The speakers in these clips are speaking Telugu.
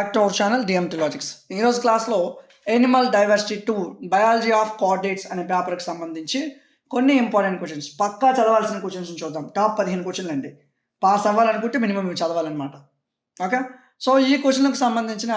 Back to our channel DMT logics. ఈరోజు క్లాస్లో Animal diversity 2 biology of chordates అనే పేపర్కి సంబంధించి కొన్ని ఇంపార్టెంట్ క్వశ్చన్స్, పక్కా చదవాల్సిన క్వశ్చన్స్ చూద్దాం. టాప్ 15 క్వశ్చన్లు అండి. పాస్ అవ్వాలనుకుంటే మినిమం ఇవి చదవాలన్నమాట. ఓకే, సో ఈ క్వశ్చన్లకు సంబంధించిన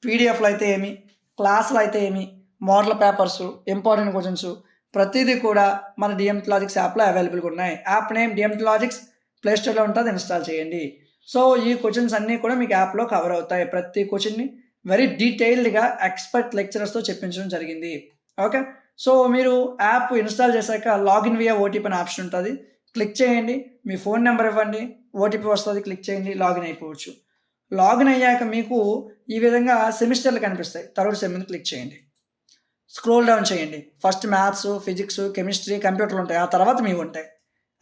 పీడిఎఫ్లు అయితే ఏమి, క్లాసులు అయితే ఏమి, మోడల్ పేపర్స్, ఇంపార్టెంట్ క్వశ్చన్స్ ప్రతిదీ కూడా మన డిఎంటీ లాజిక్స్ యాప్లో అవైలబుల్గా ఉన్నాయి. యాప్ నేమ్ డిఎంటీ లాజిక్స్, ప్లేస్టోర్లో ఉంటుంది, ఇన్స్టాల్ చేయండి. సో ఈ క్వశ్చన్స్ అన్నీ కూడా మీకు యాప్లో కవర్ అవుతాయి. ప్రతి క్వశ్చన్ని వెరీ డీటెయిల్డ్గా ఎక్స్పర్ట్ లెక్చరర్స్తో చెప్పించడం జరిగింది. ఓకే, సో మీరు యాప్ ఇన్స్టాల్ చేశాక లాగిన్ వియా ఓటీపీ అనే ఆప్షన్ ఉంటుంది. క్లిక్ చేయండి, మీ ఫోన్ నెంబర్ ఇవ్వండి, ఓటీపీ వస్తుంది, క్లిక్ చేయండి, లాగిన్ అయిపోవచ్చు. లాగిన్ అయ్యాక మీకు ఈ విధంగా సెమిస్టర్లు కనిపిస్తాయి. థర్డ్ సెమ్ మీద క్లిక్ చేయండి, స్క్రోల్ డౌన్ చేయండి. ఫస్ట్ మ్యాథ్స్, ఫిజిక్స్, కెమిస్ట్రీ, కంప్యూటర్లు ఉంటాయి. ఆ తర్వాత మీకు ఉంటాయి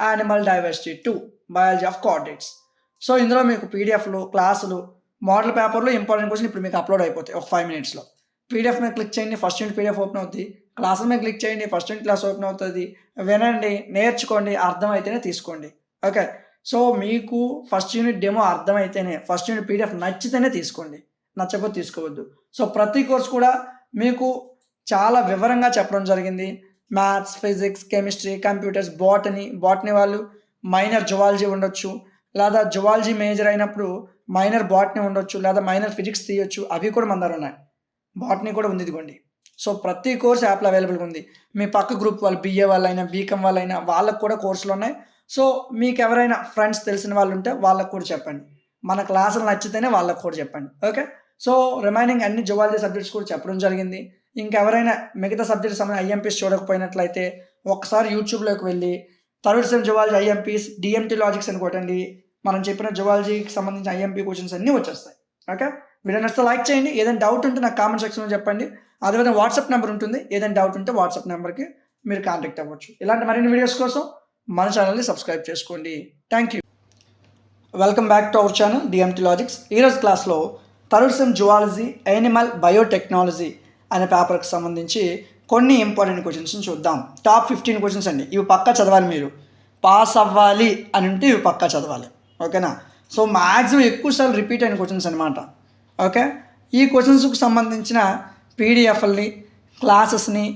animal diversity 2 biology of chordates. So ఇందులో మీకు పీడిఎఫ్లు, క్లాసులు, మోడల్ పేపర్లు, ఇంపార్టెంట్ క్వశ్చన్ ఇప్పుడు మీకు అప్లోడ్ అయిపోతాయి ఒక 5 మినిట్స్లో. పీడిఎఫ్ మీద క్లిక్ చేయండి, ఫస్ట్ యూనిట్ పీడిఎఫ్ ఓపెన్ అవుతుంది. క్లాసుల మీద క్లిక్ చేయండి, ఫస్ట్ యూనిట్ క్లాస్ ఓపెన్ అవుతుంది. వినండి, నేర్చుకోండి, అర్థమైతేనే తీసుకోండి. ఓకే, సో మీకు ఫస్ట్ యూనిట్ డెమో అర్థమైతేనే, ఫస్ట్ యూనిట్ పీడిఎఫ్ నచ్చితేనే తీసుకోండి, నచ్చకపోతే తీసుకోవద్దు. సో ప్రతి కోర్స్ కూడా మీకు చాలా వివరంగా చెప్పడం జరిగింది. Maths, physics, chemistry, computers, botany వాళ్ళు మైనర్ జువాలజీ ఉండొచ్చు, లేదా జువాలజీ మేజర్ అయినప్పుడు మైనర్ బాటనీ ఉండొచ్చు, లేదా మైనర్ ఫిజిక్స్ తీయొచ్చు. అవి కూడా మన దగ్గర ఉన్నాయి. బాటనీ కూడా ఉంది ఇదిగోండి. సో ప్రతి కోర్స్ యాప్లో అవైలబుల్గా ఉంది. మీ పక్క గ్రూప్ వాళ్ళు, బీఏ వాళ్ళైనా, బీకామ్ వాళ్ళైనా, వాళ్ళకు కూడా కోర్సులు ఉన్నాయి. సో మీకు ఎవరైనా ఫ్రెండ్స్ తెలిసిన వాళ్ళు ఉంటే వాళ్ళకు కూడా చెప్పండి. మన క్లాసులు నచ్చితేనే వాళ్ళకు కూడా చెప్పండి. ఓకే, సో రిమైనింగ్ అన్ని జువాలజీ సబ్జెక్ట్స్ కూడా చెప్పడం జరిగింది. ఇంకెవరైనా మిగతా సబ్జెక్ట్స్ ఐఎంపీస్ చూడకపోయినట్లయితే ఒకసారి యూట్యూబ్లోకి వెళ్ళి third sem zoology IMPs DMT logics అని కొట్టండి. మనం చెప్పిన జువాలజీకి సంబంధించిన ఐఎంపీ క్వశ్చన్స్ అన్నీ వచ్చేస్తాయి. ఓకే, వీడియో నచ్చితే లైక్ చేయండి. ఏదైనా డౌట్ ఉంటే నాకు కామెంట్ సెక్షన్లో చెప్పండి. అదేవిధంగా వాట్సాప్ నెంబర్ ఉంటుంది. ఏదైనా డౌట్ ఉంటే వాట్సాప్ నెంబర్కి మీరు కాంటాక్ట్ అవ్వచ్చు. ఇలాంటి మరిన్ని వీడియోస్ కోసం మన ఛానల్ని సబ్స్క్రైబ్ చేసుకోండి. Thank you. Welcome back to our channel DMT logics. ఈరోజు క్లాస్లో third sem zoology Animal biotechnology అనే పేపర్కి సంబంధించి కొన్ని ఇంపార్టెంట్ క్వశ్చన్స్ చూద్దాం. టాప్ 15 క్వశ్చన్స్ అండి. ఇవి పక్కా చదవాలి. మీరు పాస్ అవ్వాలి అని ఉంటే ఇవి పక్కా చదవాలి. ఓకేనా, సో మ్యాక్సిమం ఎక్కువసార్లు రిపీట్ అయిన క్వశ్చన్స్ అనమాట. ఓకే, ఈ క్వశ్చన్స్కి సంబంధించిన పీడిఎఫ్లని, క్లాసెస్ని,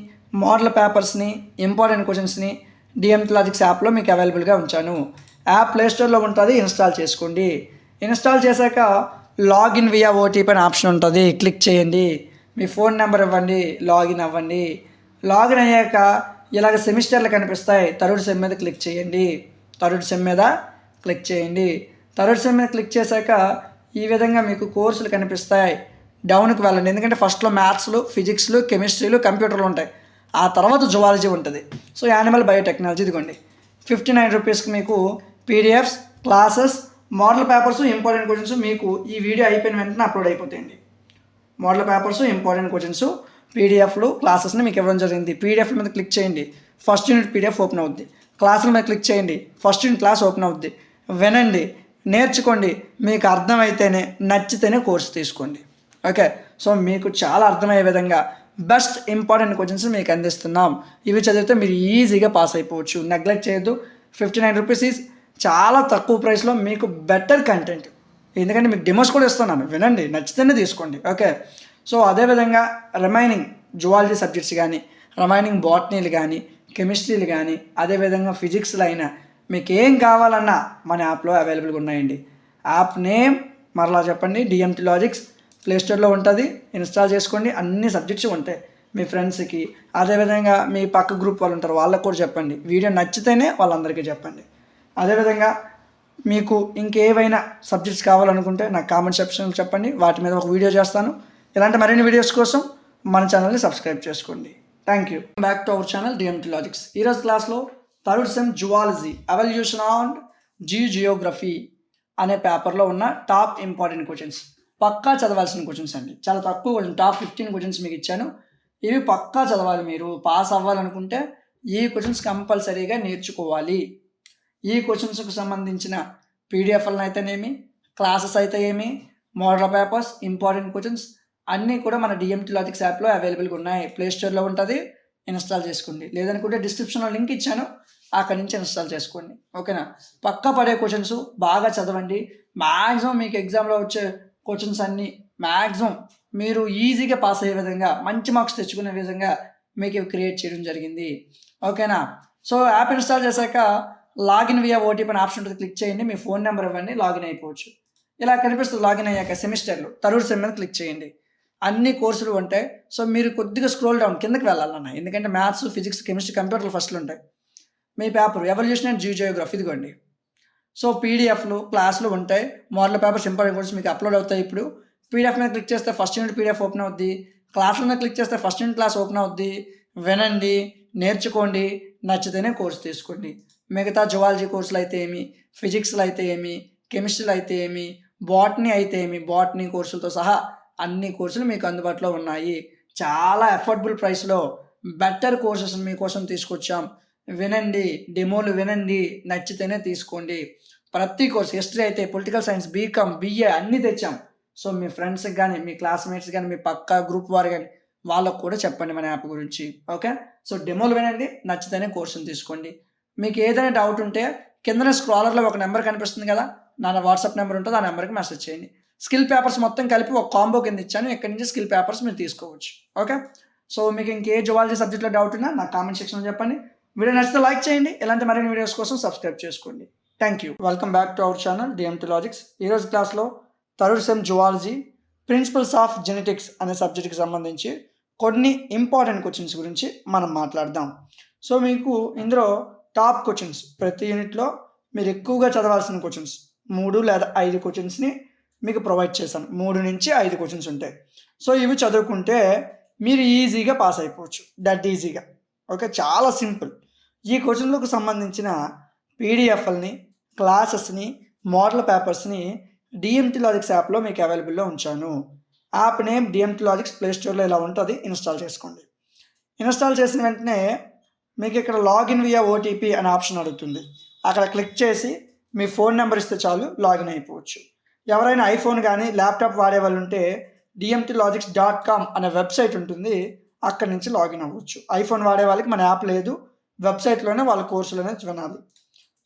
మోడల్ పేపర్స్ని, ఇంపార్టెంట్ క్వశ్చన్స్ని డిఎంటీ లాజిక్స్ యాప్లో మీకు అవైలబుల్గా ఉంచాను. యాప్ ప్లేస్టోర్లో ఉంటుంది, ఇన్స్టాల్ చేసుకోండి. ఇన్స్టాల్ చేశాక లాగిన్ వియా ఓటీపీ అనే ఆప్షన్ ఉంటుంది. క్లిక్ చేయండి, మీ ఫోన్ నెంబర్ ఇవ్వండి, లాగిన్ అవ్వండి. లాగిన్ అయ్యాక ఇలాగ సెమిస్టర్లు కనిపిస్తాయి. థర్డ్ సెమ్ మీద క్లిక్ చేయండి. థర్డ్ సెమ్ మీద క్లిక్ చేశాక ఈ విధంగా మీకు కోర్సులు కనిపిస్తాయి. డౌన్కి వెళ్ళండి, ఎందుకంటే ఫస్ట్లో మ్యాథ్స్లు, ఫిజిక్స్లు, కెమిస్ట్రీలు, కంప్యూటర్లు ఉంటాయి. ఆ తర్వాత జువాలజీ ఉంటుంది. సో యానిమల్ బయోటెక్నాలజీ ఇదిగోండి. 59 రూపీస్కి మీకు PDFs, classes, model papers, important questions మీకు ఈ వీడియో అయిపోయిన వెంటనే అప్లోడ్ అయిపోతాయండి. మోడల్ పేపర్స్, ఇంపార్టెంట్ క్వశ్చన్స్, పీడిఎఫ్లు, క్లాసెస్ని మీకు ఇవ్వడం జరిగింది. పీడిఎఫ్ మీద క్లిక్ చేయండి, ఫస్ట్ యూనిట్ పీడిఎఫ్ ఓపెన్ అవుద్ది. క్లాసుల మీద క్లిక్ చేయండి, ఫస్ట్ యూనిట్ క్లాస్ ఓపెన్ అవుద్ది. వినండి, నేర్చుకోండి, మీకు అర్థమైతేనే, నచ్చితేనే కోర్సు తీసుకోండి. ఓకే, సో మీకు చాలా అర్థమయ్యే విధంగా బెస్ట్ ఇంపార్టెంట్ క్వశ్చన్స్ మీకు అందిస్తున్నాం. ఇవి చదివితే మీరు ఈజీగా పాస్ అయిపోవచ్చు. నెగ్లెక్ట్ చేయొద్దు. 59 రూపీస్ ఈజ్ చాలా తక్కువ ప్రైస్లో మీకు బెటర్ కంటెంట్. ఎందుకంటే మీకు డెమోస్ కూడా ఇస్తున్నాను. వినండి, నచ్చితేనే తీసుకోండి. ఓకే, సో అదేవిధంగా రిమైనింగ్ జువాలజీ సబ్జెక్ట్స్ కానీ, రిమైనింగ్ బాటనీలు కానీ, కెమిస్ట్రీలు కానీ, అదేవిధంగా ఫిజిక్స్లో అయినా మీకు ఏం కావాలన్నా మన యాప్లో అవైలబుల్గా ఉన్నాయండి. యాప్ నేమ్ మరలా చెప్పండి, డిఎంటీ లాజిక్స్. ప్లేస్టోర్లో ఉంటుంది, ఇన్స్టాల్ చేసుకోండి. అన్ని సబ్జెక్ట్స్ ఉంటాయి. మీ ఫ్రెండ్స్కి, అదేవిధంగా మీ పక్క గ్రూప్ వాళ్ళు ఉంటారు, వాళ్ళకు కూడా చెప్పండి. వీడియో నచ్చితేనే వాళ్ళందరికీ చెప్పండి. అదేవిధంగా మీకు ఇంకేవైనా సబ్జెక్ట్స్ కావాలనుకుంటే నాకు కామెంట్ సెక్షన్లో చెప్పండి, వాటి మీద ఒక వీడియో చేస్తాను. ఇలాంటి మరిన్ని వీడియోస్ కోసం మన ఛానల్ని సబ్స్క్రైబ్ చేసుకోండి. Thank you. Back to our channel DMT logics. ఈరోజు క్లాస్లో third sem zoology evolution and Geography అనే పేపర్లో ఉన్న టాప్ ఇంపార్టెంట్ క్వశ్చన్స్, పక్కా చదవాల్సిన క్వశ్చన్స్ అండి. చాలా తక్కువ క్వశ్చన్, టాప్ 15 క్వశ్చన్స్ మీకు ఇచ్చాను. ఇవి పక్కా చదవాలి. మీరు పాస్ అవ్వాలనుకుంటే ఈ క్వశ్చన్స్ కంపల్సరీగా నేర్చుకోవాలి. ఈ క్వశ్చన్స్కి సంబంధించిన పీడిఎఫ్లను అయితేనేమి, క్లాసెస్ అయితే ఏమి, మోడల్ పేపర్స్, ఇంపార్టెంట్ క్వశ్చన్స్ అన్నీ కూడా మన డిఎంటీ లాజిక్స్ యాప్లో అవైలబుల్గా ఉన్నాయి. ప్లేస్టోర్లో ఉంటుంది, ఇన్స్టాల్ చేసుకోండి. లేదనుకుంటే డిస్క్రిప్షన్లో లింక్ ఇచ్చాను, అక్కడి నుంచి ఇన్స్టాల్ చేసుకోండి. ఓకేనా, పక్కా పడే క్వశ్చన్స్ బాగా చదవండి. మ్యాక్సిమం మీకు ఎగ్జామ్లో వచ్చే క్వశ్చన్స్ అన్నీ మ్యాక్సిమం మీరు ఈజీగా పాస్ అయ్యే విధంగా మంచి మార్క్స్ తెచ్చుకునే విధంగా మీకు ఇవి క్రియేట్ చేయడం జరిగింది. ఓకేనా? సో యాప్ ఇన్స్టాల్ చేశాక లాగిన్ వియా ఓటీపీ అనే ఆప్షన్ ఉంటుంది, క్లిక్ చేయండి. మీ ఫోన్ నెంబర్ ఇవ్వండి, లాగిన్ అయిపోవచ్చు. ఇలా కనిపిస్తుంది. లాగిన్ అయ్యాక సెమిస్టర్లు తరూర్ సెమ్ మీద క్లిక్ చేయండి. అన్ని కోర్సులు ఉంటాయి. సో మీరు కొద్దిగా స్క్రోల్ డౌన్ కిందకి వెళ్ళాలన్న, ఎందుకంటే మ్యాథ్స్, ఫిజిక్స్, కెమిస్ట్రీ, కంప్యూటర్లు ఫస్ట్లు ఉంటాయి. మీ పేపర్ ఎవల్యూషన్ అండ్ జియోగ్రఫీ ఇదిగోండి. సో పీడిఎఫ్లు క్లాసులు ఉంటాయి. మోడల్ పేపర్స్ ఇంపార్టెంట్ కోర్స్ మీకు అప్లోడ్ అవుతాయి. ఇప్పుడు పీడిఎఫ్ మీద క్లిక్ చేస్తే ఫస్ట్ యూనిట్ పీడిఎఫ్ ఓపెన్ అవుద్ది. క్లాసుల మీద క్లిక్ చేస్తే ఫస్ట్ యూనిట్ క్లాస్ ఓపెన్ అవుద్ది. వినండి, నేర్చుకోండి, నచ్చితేనే కోర్స్ తీసుకోండి. మిగతా జువాలజీ కోర్సులు అయితే ఏమి, ఫిజిక్స్లో అయితే ఏమి, కెమిస్ట్రీలో అయితే ఏమి, బాటనీ అయితే ఏమి, బాటనీ కోర్సులతో సహా అన్ని కోర్సులు మీకు అందుబాటులో ఉన్నాయి. చాలా అఫోర్డబుల్ ప్రైస్లో బెటర్ కోర్సెస్ మీకోసం తీసుకొచ్చాం. వినండి, డెమోలు వినండి, నచ్చితేనే తీసుకోండి. ప్రతి కోర్స్ హిస్టరీ అయితే, పొలిటికల్ సైన్స్, బీకామ్, బీఏ అన్నీ తెచ్చాం. సో మీ ఫ్రెండ్స్కి కానీ, మీ క్లాస్మేట్స్ కానీ, మీ పక్క గ్రూప్ వారు కానీ వాళ్ళకు కూడా చెప్పండి మన యాప్ గురించి. ఓకే? సో డెమోలు వినండి, నచ్చితేనే కోర్సును తీసుకోండి. మీకు ఏదైనా డౌట్ ఉంటే కిందనే స్క్రాలర్లో ఒక నెంబర్ కనిపిస్తుంది కదా, నా వాట్సాప్ నెంబర్ ఉంటుంది, ఆ నెంబర్కి మెసేజ్ చేయండి. స్కిల్ పేపర్స్ మొత్తం కలిపి ఒక కాంబో కింద ఇచ్చాను. ఇక్కడ నుంచి స్కిల్ పేపర్స్ మీరు తీసుకోవచ్చు. ఓకే? సో మీకు ఇంకే జువాలజీ సబ్జెక్ట్లో డౌట్ ఉన్నా నాకు కామెంట్ సెక్షన్లో చెప్పండి. వీడియో నచ్చితే లైక్ చేయండి. ఇలాంటి మరిన్ని వీడియోస్ కోసం సబ్స్క్రైబ్ చేసుకోండి. Thank you. Welcome back to our channel DMT logics. ఈరోజు క్లాస్లో third sem zoology principles of genetics అనే సబ్జెక్ట్కి సంబంధించి కొన్ని ఇంపార్టెంట్ క్వశ్చన్స్ గురించి మనం మాట్లాడదాం. సో మీకు ఇందులో టాప్ క్వశ్చన్స్ ప్రతి యూనిట్లో మీరు ఎక్కువగా చదవాల్సిన క్వశ్చన్స్ 3 లేదా 5 క్వశ్చన్స్ని మీకు ప్రొవైడ్ చేశాను. 3 నుంచి 5 క్వశ్చన్స్ ఉంటాయి. సో ఇవి చదువుకుంటే మీరు ఈజీగా పాస్ అయిపోవచ్చు, డట్ ఈజీగా. ఓకే? చాలా సింపుల్. ఈ క్వశ్చన్లకు సంబంధించిన పీడిఎఫ్లని, క్లాసెస్ని, మోడల్ పేపర్స్ని డిఎంటీ లాజిక్స్ యాప్లో మీకు అవైలబుల్లో ఉంచాను. App name DMT logics, play స్టోర్లో ఇలా ఉంటుంది, ఇన్స్టాల్ చేసుకోండి. ఇన్స్టాల్ చేసిన వెంటనే మీకు ఇక్కడ లాగిన్ వియా ఓటీపీ అనే ఆప్షన్ అడుగుతుంది. అక్కడ క్లిక్ చేసి మీ ఫోన్ నెంబర్ ఇస్తే చాలు, లాగిన్ అయిపోవచ్చు. ఎవరైనా ఐఫోన్ కానీ ల్యాప్టాప్ వాడే వాళ్ళు ఉంటే dmtlogics.com అనే వెబ్సైట్ ఉంటుంది, అక్కడి నుంచి లాగిన్ అవ్వచ్చు. ఐఫోన్ వాడే వాళ్ళకి మన యాప్ లేదు, వెబ్సైట్లోనే వాళ్ళ కోర్సులోనే వినాలి.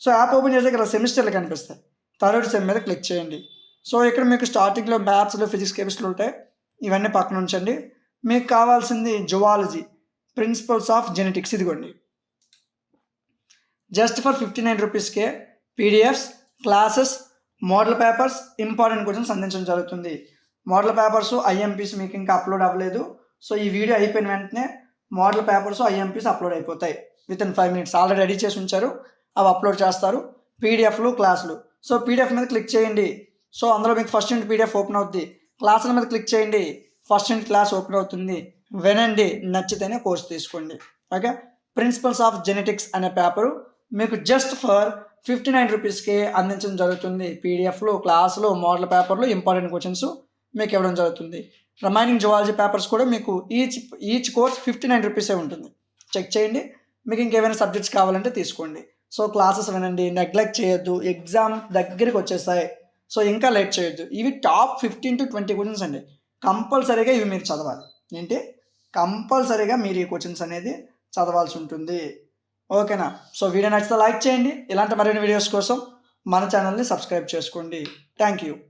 సో యాప్ ఓపెన్ చేస్తే ఇక్కడ సెమిస్టర్లు కనిపిస్తాయి. థర్డ్ సెమ్ మీద క్లిక్ చేయండి. సో ఇక్కడ మీకు స్టార్టింగ్లో మ్యాథ్స్లో, ఫిజిక్స్, కెమిస్ట్రీ ఉంటాయి, ఇవన్నీ పక్కన ఉంచండి. మీకు కావాల్సింది జువాలజీ ప్రిన్సిపల్స్ ఆఫ్ జెనెటిక్స్ ఇదిగోండి. జస్ట్ ఫర్ 59 రూపీస్కే PDFs, classes, model papers, important questions అందించడం జరుగుతుంది. మోడల్ పేపర్స్, ఐఎంపీస్ మీకు ఇంకా అప్లోడ్ అవ్వలేదు. సో ఈ వీడియో అయిపోయిన వెంటనే మోడల్ పేపర్స్, ఐఎంపీస్ అప్లోడ్ అయిపోతాయి. వితిన్ 5 minutes ఆల్రెడీ రెడీ చేసి ఉంచారు, అవి అప్లోడ్ చేస్తారు. పీడిఎఫ్లు, క్లాసులు. సో పీడిఎఫ్ మీద క్లిక్ చేయండి. సో అందులో మీకు ఫస్ట్ యూనిట్ పీడిఎఫ్ ఓపెన్ అవుతుంది. క్లాసుల మీద క్లిక్ చేయండి, ఫస్ట్ యూనిట్ క్లాస్ ఓపెన్ అవుతుంది. వినండి, నచ్చితేనే కోర్స్ తీసుకోండి. ఓకే? ప్రిన్సిపల్స్ ఆఫ్ జెనెటిక్స్ అనే పేపరు మీకు జస్ట్ ఫర్ 59 రూపీస్కే అందించడం జరుగుతుంది. పీడిఎఫ్లు, క్లాసులు, మోడల్ పేపర్లు, ఇంపార్టెంట్ క్వశ్చన్స్ మీకు ఇవ్వడం జరుగుతుంది. రిమైనింగ్ జువాలజీ పేపర్స్ కూడా మీకు ఈచ్ కోర్స్ 59 రూపీసే ఉంటుంది. చెక్ చేయండి. మీకు ఇంకేమైనా సబ్జెక్ట్స్ కావాలంటే తీసుకోండి. సో క్లాసెస్ వినండి, నెగ్లెక్ట్ చేయొద్దు, ఎగ్జామ్ దగ్గరికి వచ్చేస్తాయి. సో ఇంకా లేట్ చేయొద్దు. ఇవి టాప్ 15 to 20 క్వశ్చన్స్ అండి. కంపల్సరీగా ఇవి మీరు చదవాలి. ఏంటి? కంపల్సరీగా మీరు ఈ క్వశ్చన్స్ అనేది చదవాల్సి ఉంటుంది. ఓకేనా? సో వీడియో నచ్చితే లైక్ చేయండి. ఇలాంటి మరిన్ని వీడియోస్ కోసం మన ఛానల్ని సబ్స్క్రైబ్ చేసుకోండి. Thank you.